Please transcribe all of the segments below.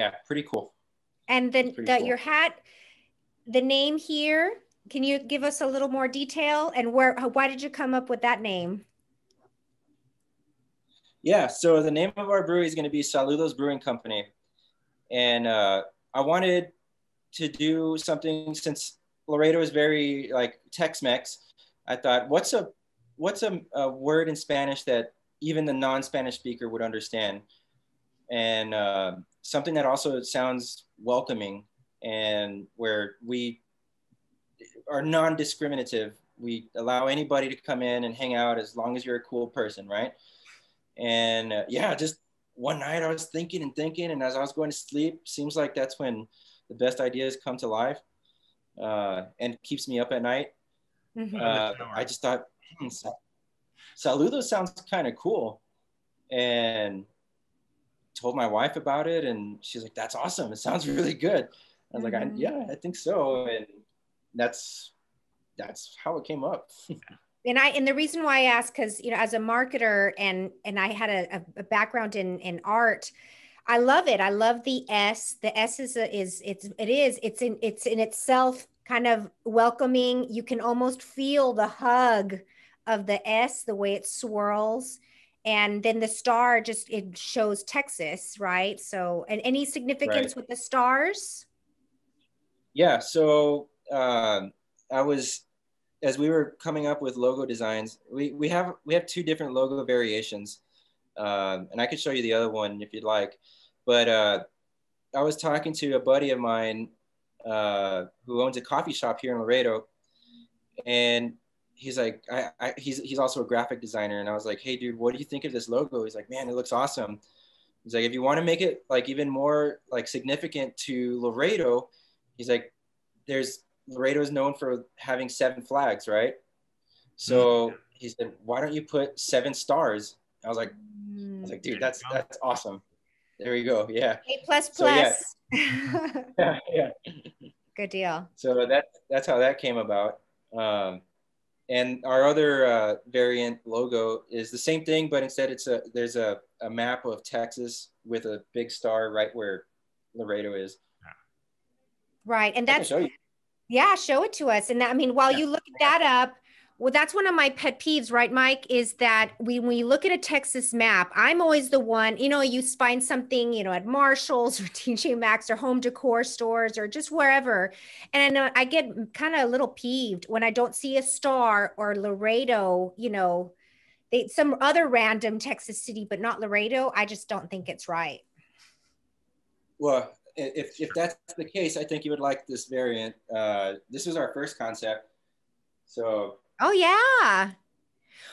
yeah, pretty cool. And then Pretty cool. your hat, the name here, can you give us a little more detail, and why did you come up with that name? Yeah, so the name of our brewery is going to be Saludos Brewing Company. And I wanted to do something, since Laredo is very like Tex-Mex. I thought, what's a word in Spanish that even the non-Spanish speaker would understand, and something that also sounds welcoming, and where we are non-discriminative. We allow anybody to come in and hang out as long as you're a cool person, right? And yeah, just one night I was thinking and thinking, and as I was going to sleep, seems like that's when the best ideas come to life, and keeps me up at night. I just thought, Saludo sounds kind of cool, and told my wife about it, and she's like, "That's awesome! It sounds really good." I was like, "Yeah, I think so," and that's how it came up. And the reason why I asked, because as a marketer, and I had a background in art, I love it. I love the S. The S it's in itself kind of welcoming. You can almost feel the hug of the S, the way it swirls. And then the star, just it shows Texas, right? So, and any significance Right. with the stars? Yeah. So I was, as we were coming up with logo designs, we have two different logo variations, and I could show you the other one if you'd like. But I was talking to a buddy of mine who owns a coffee shop here in Laredo, and he's like, he's also a graphic designer, and I was like, "Hey, dude, what do you think of this logo?" He's like, "Man, it looks awesome." He's like, "If you want to make it like even more like significant to Laredo," he's like, "there's Laredo is known for having 7 flags, right? So he said, why don't you put 7 stars?" I was like, dude, that's awesome. There we go. Yeah. A plus So yeah, plus. yeah. Good deal. So that's how that came about. And our other variant logo is the same thing, but instead there's a map of Texas with a big star right where Laredo is. Right. And I can that's, show you. yeah, show it to us. And I mean, while you look that up, well, that's one of my pet peeves, right, Mike, is that when you look at a Texas map, I'm always the one, you find something, at Marshall's or TJ Maxx or home decor stores or just wherever. And I get kind of a little peeved when I don't see a star or Laredo, some other random Texas city, but not Laredo. I just don't think it's right. Well, if that's the case, I think you would like this variant. This was our first concept. So. Oh, yeah.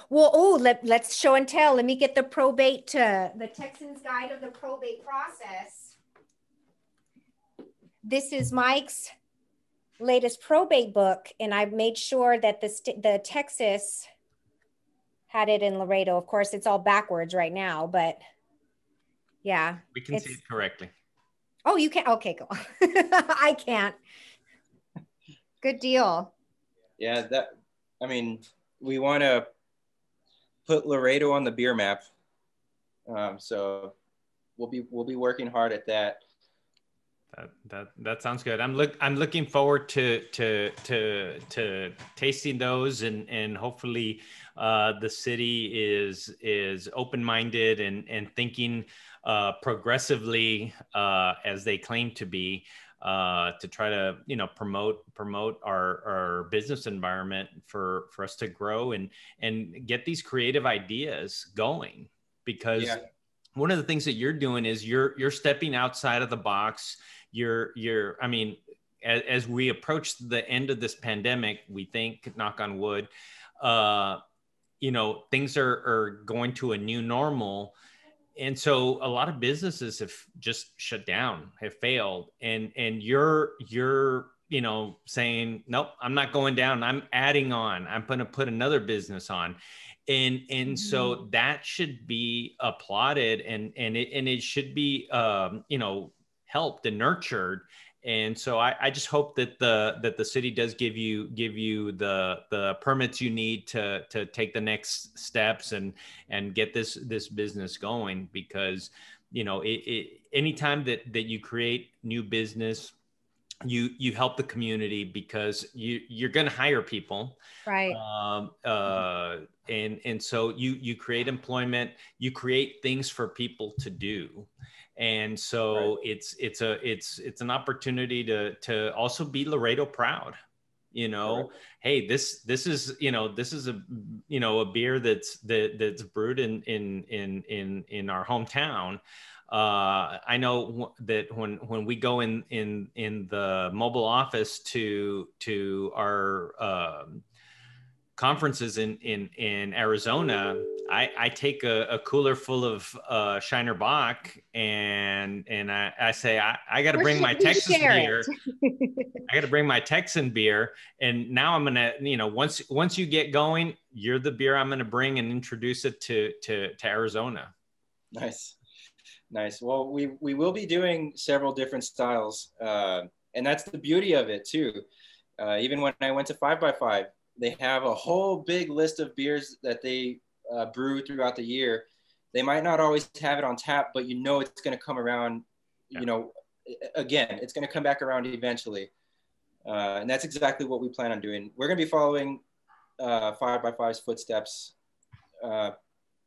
Well, let's show and tell. Let me get the the Texans Guide of the Probate Process. This is Mike's latest probate book, and I've made sure that the Texas had it in Laredo. Of course, it's all backwards right now, but yeah. We can see it correctly. Oh, you can? Okay, go. I can't. Good deal. Yeah, we want to put Laredo on the beer map. So we'll be working hard at that. That sounds good. I'm looking forward to tasting those, and hopefully the city is open-minded and thinking progressively as they claim to be, to try to promote our business environment for us to grow and get these creative ideas going, because one of the things that you're doing is you're stepping outside of the box. I mean, as we approach the end of this pandemic, we think, knock on wood, things are going to a new normal. And so a lot of businesses have just shut down, have failed. And you're saying, nope, I'm not going down. I'm adding on. I'm going to put another business on. And so that should be applauded, and it should be, helped and nurtured. And so I just hope that the city does give you the permits you need to take the next steps and get this business going, because anytime that you create new business, you help the community because you're going to hire people. Right. And so you create employment, you create things for people to do. And so Right. it's an opportunity to also be Laredo proud. Right. Hey, this is a beer that's brewed in our hometown. I know that when we go in the mobile office to our conferences in Arizona, I take a cooler full of Shiner Bock and I say I got to bring my Texas beer. I got to bring my Texan beer, and now I'm gonna, once you get going, you're the beer I'm gonna bring and introduce it to Arizona. Nice. Well, we will be doing several different styles, and that's the beauty of it too. Even when I went to 5x5, they have a whole big list of beers that they brew throughout the year. They might not always have it on tap, but it's going to come around. Yeah. Again, it's going to come back around eventually. And that's exactly what we plan on doing. We're going to be following 5x5's footsteps a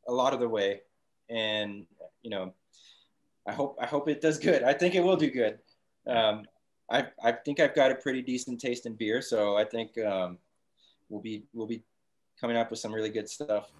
lot of the way. And, I hope it does good. I think it will do good. I think I've got a pretty decent taste in beer. So I think we'll be coming up with some really good stuff.